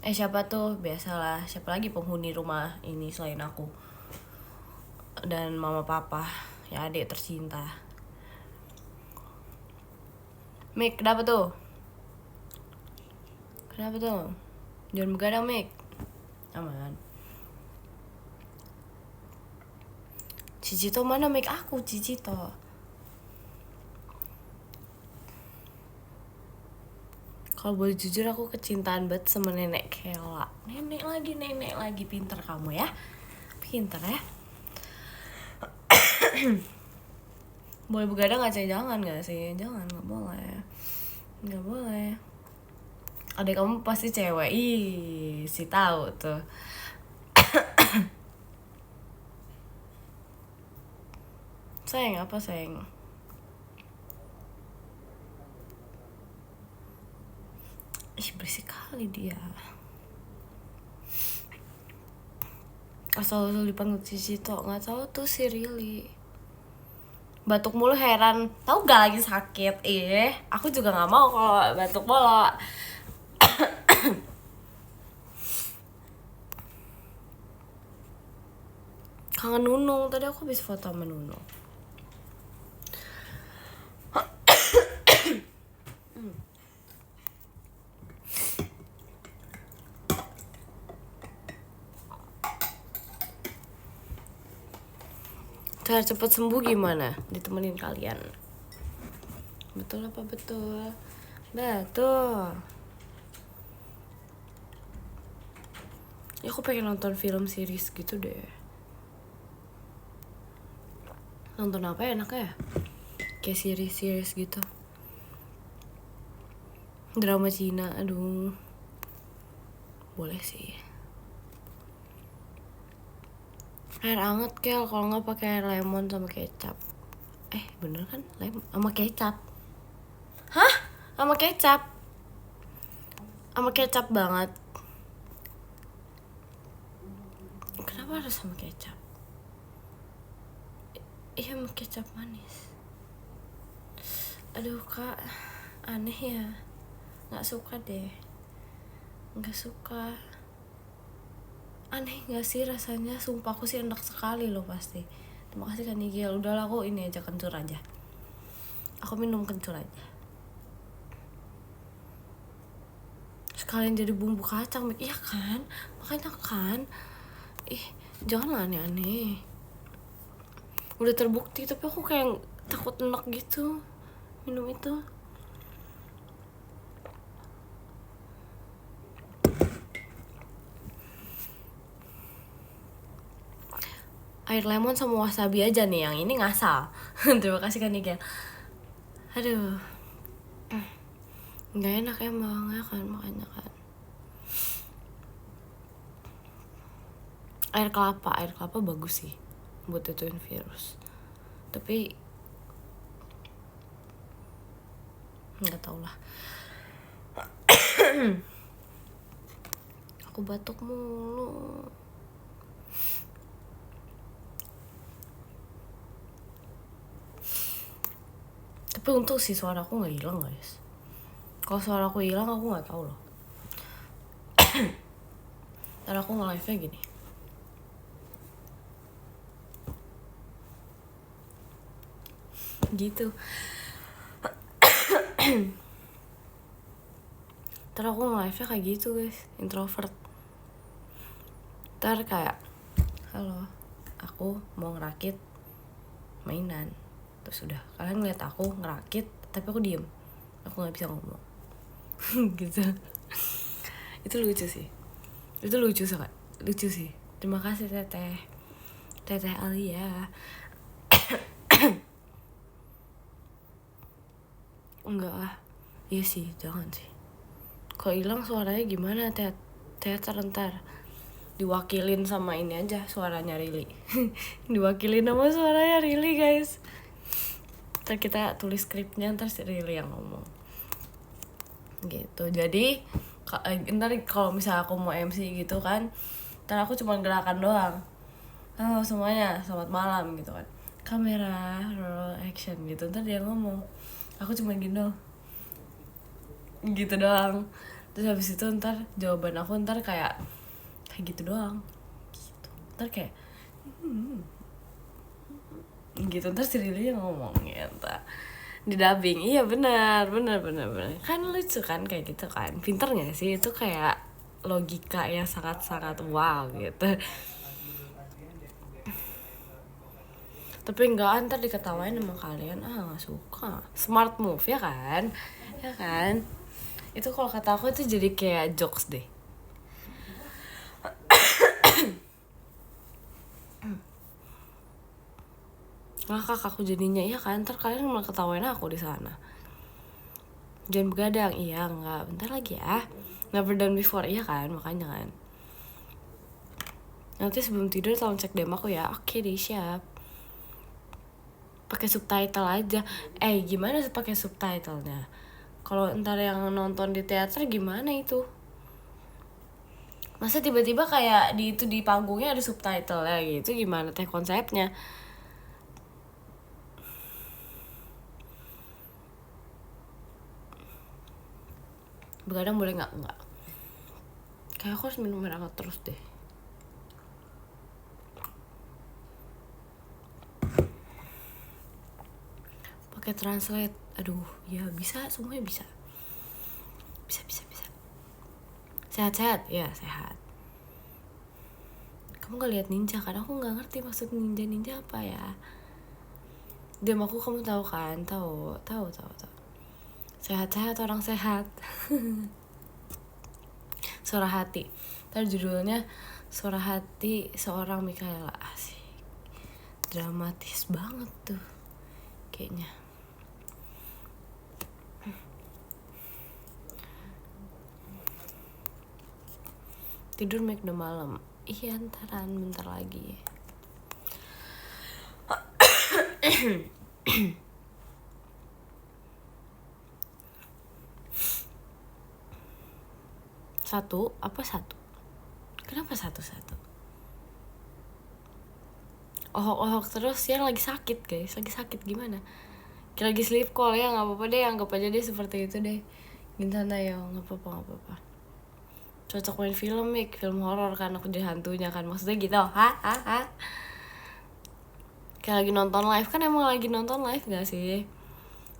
Siapa tuh? Biasalah, siapa lagi penghuni rumah ini selain aku dan mama papa, ya adik tercinta. Mik, kenapa tuh? Jangan begadang Mik. Aman. Cicito mana Mik? Aku Cicito. Kalau boleh jujur, aku kecintaan banget sama nenek Kela. Nenek lagi, pinter kamu ya. Pinter ya. Boleh begadang aja, jangan gak sih? Jangan, gak boleh. Adek kamu pasti cewek. Ih, si tahu tuh. Sayang, apa sayang? Berisik kali dia. Asal-asal dipanggil Cicito. Gak tahu tuh si Rili. Batuk mulu, heran. Tahu gak lagi sakit. Aku juga gak mau kalau batuk mulu. Kangen Nunung. Tadi aku habis foto sama Nunung. Cara cepet sembuh gimana? Ditemenin kalian. Betul apa betul? Betul. Ya aku pengen nonton film series gitu deh. Nonton apa ya enaknya ya? Kayak series gitu. Drama Cina, aduh. Boleh sih. Air anget Kel, kalau nggak pakai air lemon sama kecap. Bener kan? Lemon sama kecap. Hah? Sama kecap? Sama kecap banget. Kenapa harus sama kecap? Iya, sama kecap manis. Aduh kak, aneh ya. Nggak suka deh. Nggak suka. Aneh nggak sih rasanya? Sumpah aku sih enak sekali loh pasti. Terima kasih Kak Nigel. Udahlah aku ini aja kencur aja. Aku minum kencur aja. Sekalian jadi bumbu kacang, iya kan? Makanya kan, jangan aneh-aneh. Udah terbukti, tapi aku kayak takut enak gitu minum itu. Air lemon sama wasabi aja nih, yang ini ngasal. Terima kasih Kak Nigel. Aduh, nggak enak emang ya kan, makanya kan. Air kelapa bagus sih buat ituin virus, tapi nggak tau lah. Aku batuk mulu. Tapi untung sih suara aku nggak hilang guys. Kalau suara aku hilang aku nggak tahu loh. Dan aku nge-live-nya gini. Gitu. Ntar aku nge-live-nya kayak gitu guys, introvert. Ntar kayak, halo, aku mau ngerakit mainan. Terus udah, kalian ngeliat aku ngerakit, tapi aku diem. Aku gak bisa ngomong. Gitu. Itu lucu sih. Lucu sih. Terima kasih Teteh Alia. Enggak lah. Iya sih, jangan sih. Kalau hilang suaranya gimana teater ntar diwakilin sama ini aja, suaranya Rili. Diwakilin sama suaranya Rili guys. Ntar kita tulis skripnya, ntar si Rili yang ngomong gitu. Jadi ntar kalau misalnya aku mau MC gitu kan, ntar aku cuma gerakan doang. Halo semuanya, selamat malam gitu kan. Kamera, roll, action gitu. Ntar dia ngomong, aku cuma gini doang, gitu doang. Terus habis itu ntar jawaban aku ntar kayak gitu doang gitu. Ntar kayak gitu, ntar si Rili yang ngomong gitu di dubbing. Iya benar kan, lucu kan kayak gitu kan. Pinter gak sih? Itu kayak logika yang sangat wow gitu. Tapi enggak, ntar diketawain sama kalian. Gak suka. Smart move ya kan? Itu kalau kata aku itu jadi kayak jokes deh. Ngakak aku jadinya, ya kan? Ntar kalian malah ketawain aku di sana. Jangan begadang. Iya, enggak. Bentar lagi ya. Never done before, iya kan? Makanya kan. Nanti sebelum tidur tolong cek demo aku ya. Oke deh, siap. Pakai subtitle aja. Gimana sih pakai subtitlenya? Kalau ntar yang nonton di teater gimana itu? Masa tiba-tiba kayak di panggungnya ada subtitle ya gitu, gimana teh konsepnya? Begadang boleh nggak? Enggak. Kayak aku harus minum air hangat terus deh. Pakai translate. Aduh, ya bisa, semuanya bisa. Bisa. Sehat-sehat? Ya, sehat. Kamu gak lihat ninja kan? Aku gak ngerti maksud ninja apa ya. Diam aku, kamu tahu kan? Tahu. Sehat-sehat, orang sehat. Suara hati. Ntar judulnya Suara Hati Seorang Mikaela. Asik, dramatis banget tuh kayaknya. Tidur Mik udah malam. Iya ntaran bentar lagi. Satu? Apa satu? Kenapa satu-satu? Ohok-ohok terus yang lagi sakit guys. Lagi sakit gimana? Lagi sleep call ya, gak apa-apa deh. Anggap aja deh seperti itu deh. Gintana ya, gak apa-apa. Cocok main film Mik. Film horor kan, aku jadi hantunya kan. Maksudnya gitu. Kayak lagi nonton live kan, emang lagi nonton live gak sih?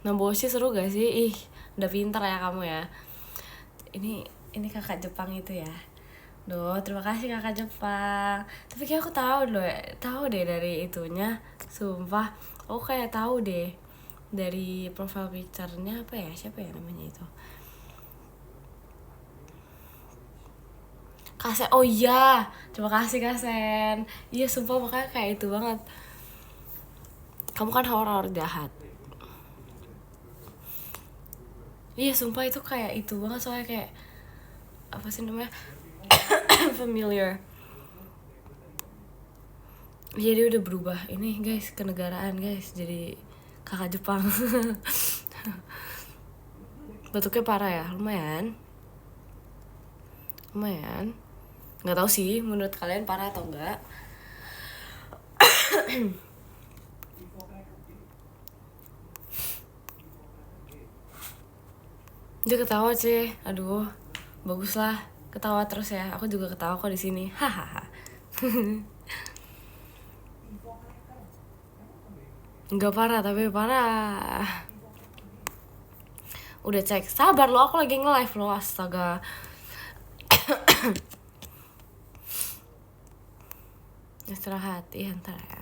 Namboshi seru gak sih? Ih, udah pintar ya kamu ya. Ini kakak Jepang itu ya. Duh, terima kasih kakak Jepang. Tapi kayak aku tahu deh dari itunya. Sumpah, aku kayak tahu deh dari profile picture-nya apa ya? Siapa ya namanya itu? Kasen. Oh iya, terima kasih Kasen. Iya, sumpah makanya kayak itu banget. Kamu kan horor jahat. Iya, sumpah itu kayak itu banget, soalnya kayak apa sih namanya? Familiar. Jadi udah berubah ini guys, kenegaraan guys, jadi kakak Jepang. Batuknya parah ya, lumayan. Nggak tahu sih menurut kalian parah atau enggak. Dia ketawa sih, aduh, bagus lah, ketawa terus ya. Aku juga ketawa kok di sini, hahaha. Nggak parah tapi parah. Udah cek, sabar lo, aku lagi nge-live lo, astaga. Istirahat, iya ntar ya.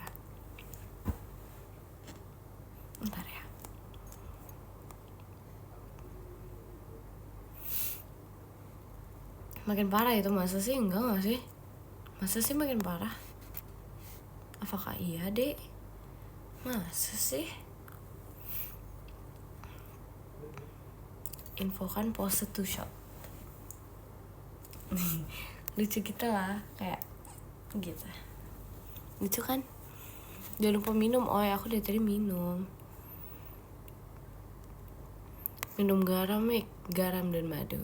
Makin parah itu, masa sih? Enggak gak sih? Masa sih makin parah? Apakah iya dek? Masa sih? Infokan pose to shop. Lucu gitu lah, kayak gitu. Lucu kan? Jangan lupa minum. Oh ya, aku dari tadi minum garam Mik, garam dan madu.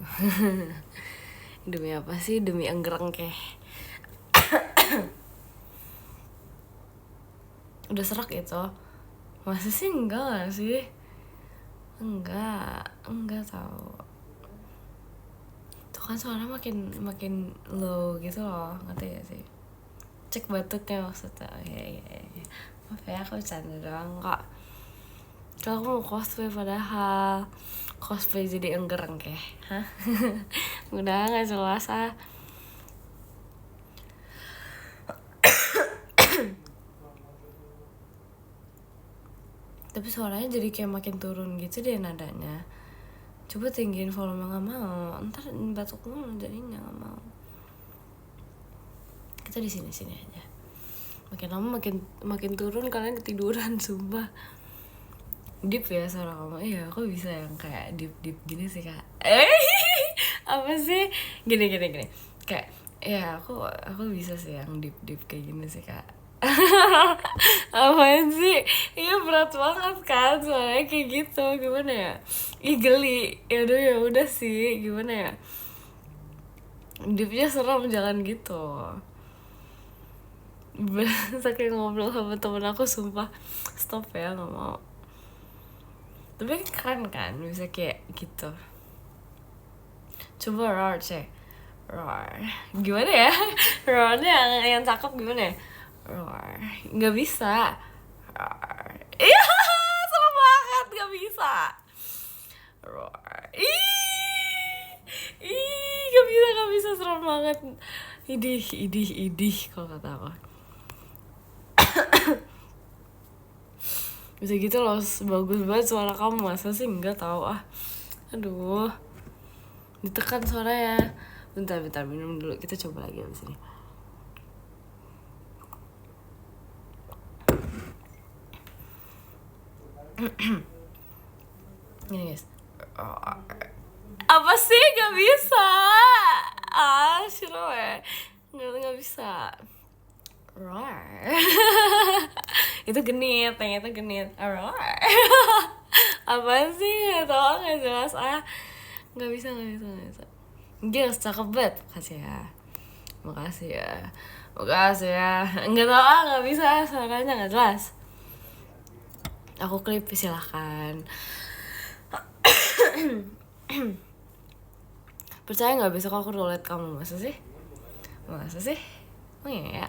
Demi apa sih? Demi anggereng keh. Udah serak itu. Masa sih enggak gak sih? Enggak tahu. Tuh kan suara makin low gitu loh, ngerti gak sih? Cek batuknya maksudnya. Ya. Maaf ya, aku bercanda doang kok. Kalau aku mau cosplay padahal cosplay jadi anggereng keh. Hah? Udah gak jelas ah. Tapi suaranya jadi kayak makin turun gitu deh nadanya. Coba tinggiin volume, gak mau. Ntar batuk mulu jadinya, gak mau. Kita di sini aja. Makin lama makin turun, kalian ketiduran sumpah. Deep ya suara kamu. Iya, aku bisa yang kayak deep gini sih kak. Apa sih? Gini. Kayak ya aku bisa sih yang deep kayak gini sih kak. Apaan sih? Iya berat banget kan soalnya kayak gitu. Gimana ya? Ih geli. Ya udah sih. Gimana ya? Deepnya serem, jangan gitu. Saking ngobrol sama temen aku sumpah. Stop ya, gak mau. Tapi keren kan bisa kayak gitu. Coba roar cek. Roar. Gimana ya? Roarnya yang cakep gimana ya? Roar. Gak bisa. Roar. Iya, serem banget, gak bisa. Roar. Gak bisa, serem banget. Idih kalau kata aku. Bisa gitu loh, bagus banget suara kamu. Masa sih enggak tahu ah. Aduh, ditekan suaranya. Bentar minum dulu. Kita coba lagi abis ini. Gini guys. Apa sih gak bisa? Shiro gak bisa. Roar. Itu genit, yang itu genit. Roar. Apa sih? Gak tau, gak jelas. Gak bisa. Gils, cakep banget. Makasih ya. Gak tau, gak bisa. Suaranya gak jelas. Aku klip, silahkan. Percaya gak besok aku roulette kamu? Masa sih? Oh iya.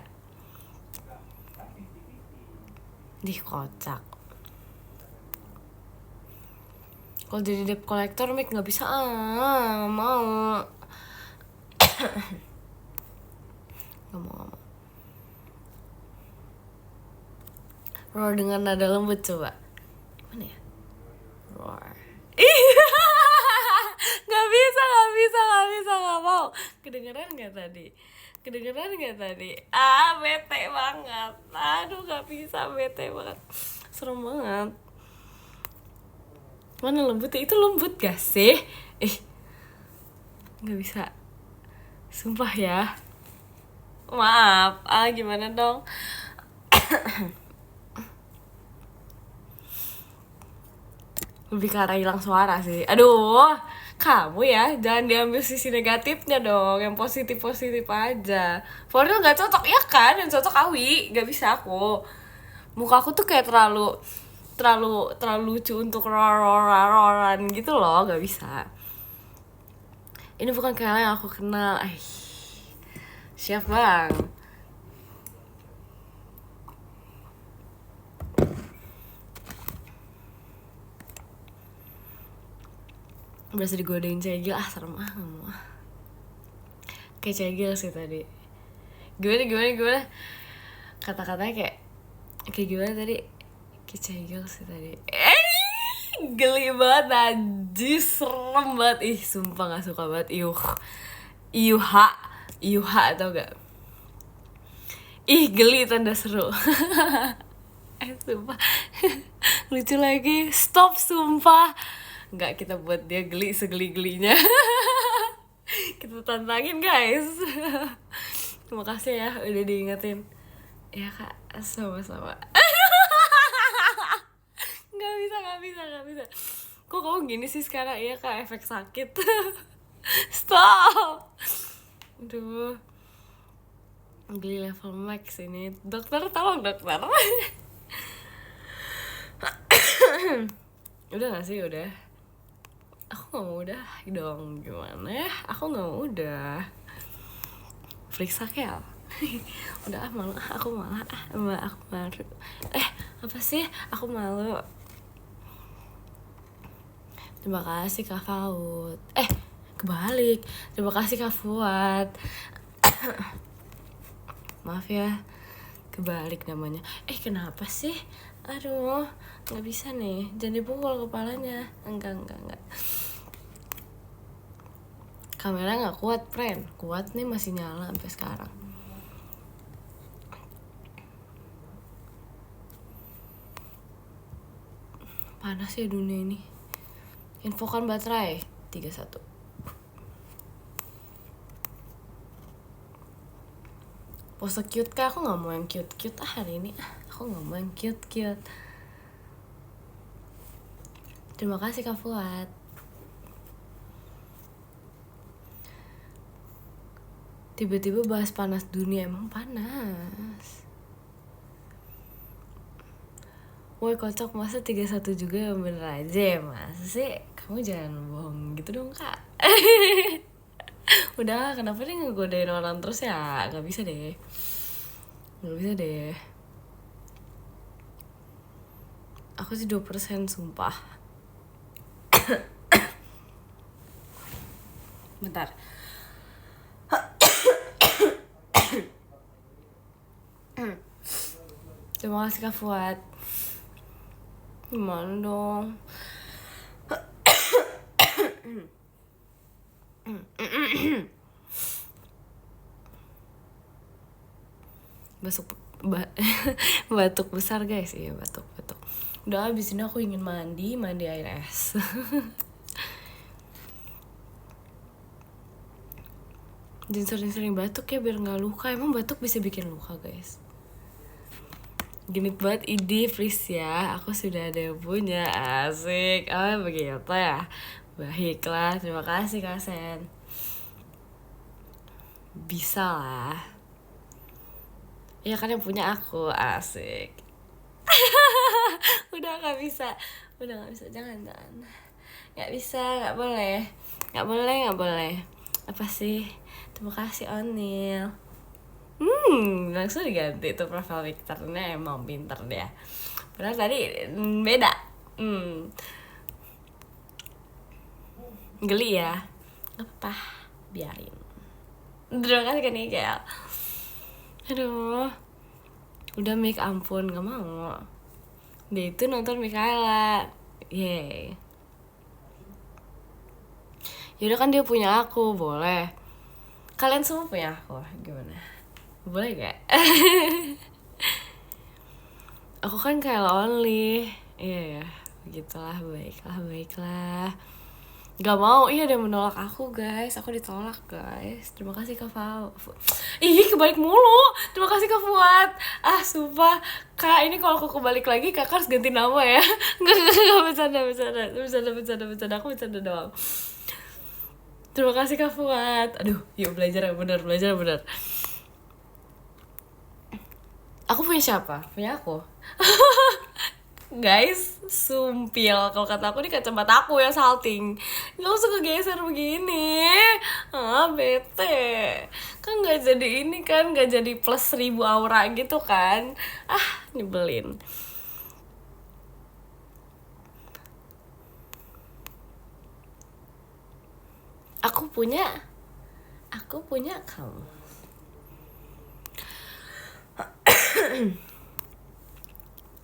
Dih, kocak. Kalau jadi debt collector, Mik gak bisa. Gak mau. Gak mau. Roar dengan nada lembut coba. Mana ya? Roar. Gak bisa, gak mau. Kedengeran gak tadi? Bete banget. Aduh, gak bisa, bete banget. Serem banget. Mana lembutnya? Itu lembut gak sih? Gak bisa. Sumpah ya. Maaf. Gimana dong? Lebih ke arah hilang suara sih. Aduh, kamu ya jangan diambil sisi negatifnya dong, yang positif aja. Foril gak cocok ya kan? Yang cocok Awi. Gak bisa aku. Muka aku tuh kayak terlalu lucu untuk roran gitu loh. Gak bisa. Ini bukan kayak yang aku kenal. Siap bang. Berasa digodain Cegil. Serem gak mau. Kayak Cegil sih tadi. Gimana? Kata-katanya kayak gimana tadi? Kayak Cegil sih tadi. Geli banget najis. Serem banget. Sumpah gak suka banget. Iuha tau gak? Geli tanda seru. Sumpah. Lucu lagi. Stop, sumpah. Enggak, kita buat dia geli segeli-gelinya. Kita tantangin guys. Terima kasih ya udah diingetin. Ya kak, sama-sama. Gak bisa. Kok kamu gini sih sekarang? Iya kak, efek sakit. Stop. Aduh, geli level max ini. Dokter, tolong dokter. Udah gak sih? Udah. Aku gak mau udah dong. Gimana ya? Aku gak mau udah. Periksa Kel. Udah malu. Aku malu. Apa sih? Aku malu. Terima kasih Kak Faud. Kebalik. Terima kasih Kak Fuad. Maaf ya, kebalik namanya. Kenapa sih? Aduh, gak bisa nih. Jangan dipukul kepalanya. Enggak. Kamera gak kuat, friend. Kuat nih, masih nyala sampai sekarang. Panas ya dunia ini. Infokan baterai 31. Pose cute kah? Aku gak mau yang cute hari ini. Aku gak mau yang cute. Terima kasih Kak Fuad. Tiba-tiba bahas panas dunia. Emang panas. Woi kocok, masa 31 juga bener aja ya? Masa sih? Kamu jangan bohong gitu dong kak. Udah, kenapa dia ngegodain orang terus ya? Gak bisa deh. Aku sih 2% sumpah. Bentar. Terima kasih Kak Fuad. Gimana dong? batuk besar guys. Iya, batuk. Udah abis ini aku ingin mandi air es. Dan sering-sering batuk ya biar gak luka. Emang batuk bisa bikin luka guys. Genit banget ide, please ya. Aku sudah ada yang punya. Asik. Oh begitu ya. Baiklah, terima kasih Kak Sen. Bisa lah. Ya kan yang punya aku. Asik. Udah gak bisa. Jangan. Gak bisa, gak boleh. Apa sih? Terima kasih Onil. Langsung diganti tuh profile picture-nya. Emang pinter dia. Padahal tadi beda. Geli ya. Gak apa-apa, biarin. Terima kasih kan Nigel. Aduh, udah Mik, ampun, gak mau. Dia itu nonton Mikaela. Yeay. Yaudah kan dia punya aku, boleh. Kalian semua punya aku, gimana? Boleh gak? Aku kan kayak only. Iya, begitulah, baiklah. Gak mau, ada yang menolak aku guys. Aku ditolak guys. Terima kasih Kak Fau. Kebalik mulu. Terima kasih Kak Fuad. Sumpah Kak, ini kalau aku kebalik lagi Kakak harus ganti nama ya. Gak bercanda. Aku bercanda doang. Terima kasih Kak Fuad. Aduh, yuk belajar bener. Aku punya siapa? Punya aku. Guys, sumpil. Kalau kata aku, ini kacamata aku yang salting. Gak usah kegeser begini. Bete. Kan gak jadi ini kan, gak jadi plus 1000 aura gitu kan. Nyebelin. Aku punya kamu.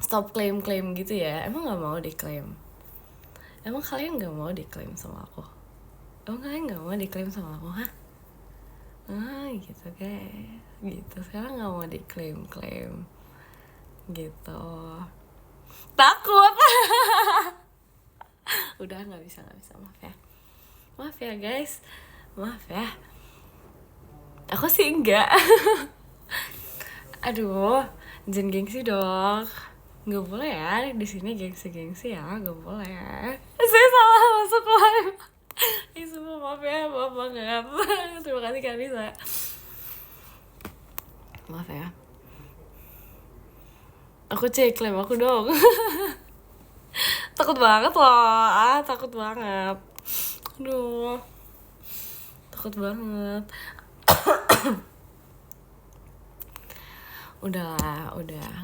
Stop klaim gitu ya. Emang gak mau diklaim? Emang kalian gak mau diklaim sama aku? Hah? Gitu guys. Gitu, sekarang gak mau diklaim gitu. Takut. Udah gak bisa. Maaf ya guys. Maaf ya. Aku sih enggak. Aduh, jangan gengsi dong. Gak boleh ya di sini gengsi ya, gak boleh ya. Saya salah masuk live. Semua maaf banget. Terima kasih Kak Nisa. Maaf ya. Aku klaim aku dong. Takut banget loh. Takut banget. Aduh. Takut banget. udah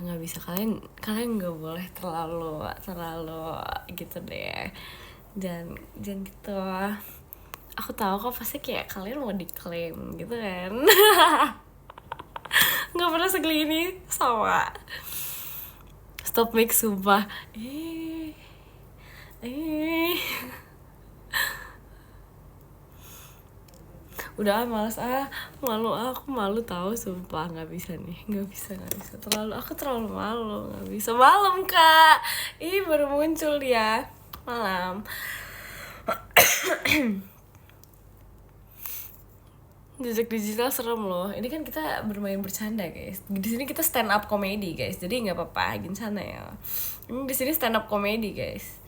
nggak bisa, kalian nggak boleh terlalu gitu deh, jangan gitu. Aku tahu kok pasti kayak kalian mau diklaim gitu kan. Nggak pernah segeli ini sama. Stop mix sumpah. Udah males malu, aku malu tahu sumpah. Nggak bisa terlalu malu, nggak bisa. Malam Kak, baru muncul dia malam. Jejak digital serem loh. Ini kan kita bermain bercanda guys. Di sini kita stand up comedy guys, jadi nggak apa-apa, gini sana ya. Ini di sini stand up comedy guys.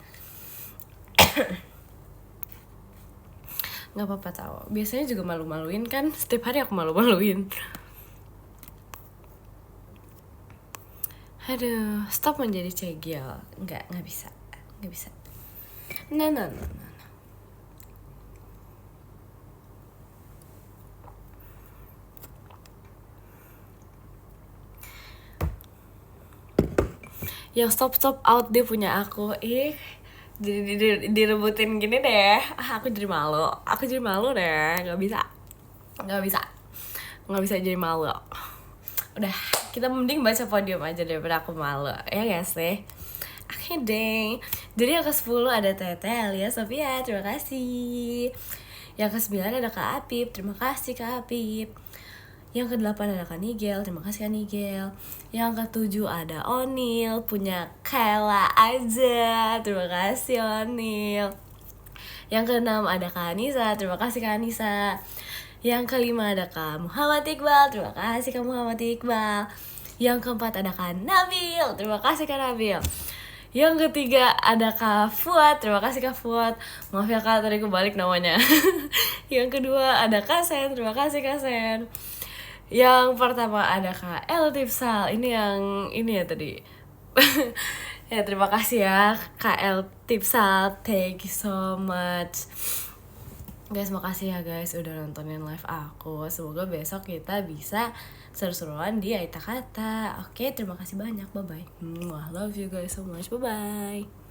Nggak apa-apa tau, biasanya juga malu-maluin kan, setiap hari aku malu-maluin. Aduh, stop menjadi cegil. Nggak bisa. No. Yang stop out dia punya aku. Jadi direbutin gini deh. Aku jadi malu deh. Nggak bisa jadi malu. Udah, kita mending baca podium aja daripada aku malu, ya gak sih? Oke deh. Jadi yang ke-10 ada Teteh alias Sofia, terima kasih. Yang ke-9 ada Kak Apip, terima kasih Kak Apip. Yang ke-8 ada Kak Nigel, terima kasih Kak Nigel. Yang ke-7 ada Onil, punya Kayla aja, terima kasih Onil. Yang ke-6 ada Kak Anissa, terima kasih Kak Anissa. Yang ke-5 ada Kak Muhammad Iqbal, terima kasih Kak Muhammad Iqbal. Yang ke-4 ada Kak Nabil, terima kasih Kak Nabil. Yang ke-3 ada Kak Fuad, terima kasih Kak Fuad. Maaf ya Kak, tadi kebalik namanya. Yang kedua ada Kak Sen, terima kasih Kak Sen. Yang pertama ada Kak El Tipsal, ini yang ini ya tadi. Ya terima kasih ya Kak El Tipsal, thank you so much. Guys, makasih ya guys udah nontonin live aku. Semoga besok kita bisa seru-seruan di Aita Kata. Oke, terima kasih banyak. Bye-bye. Love you guys so much. Bye-bye.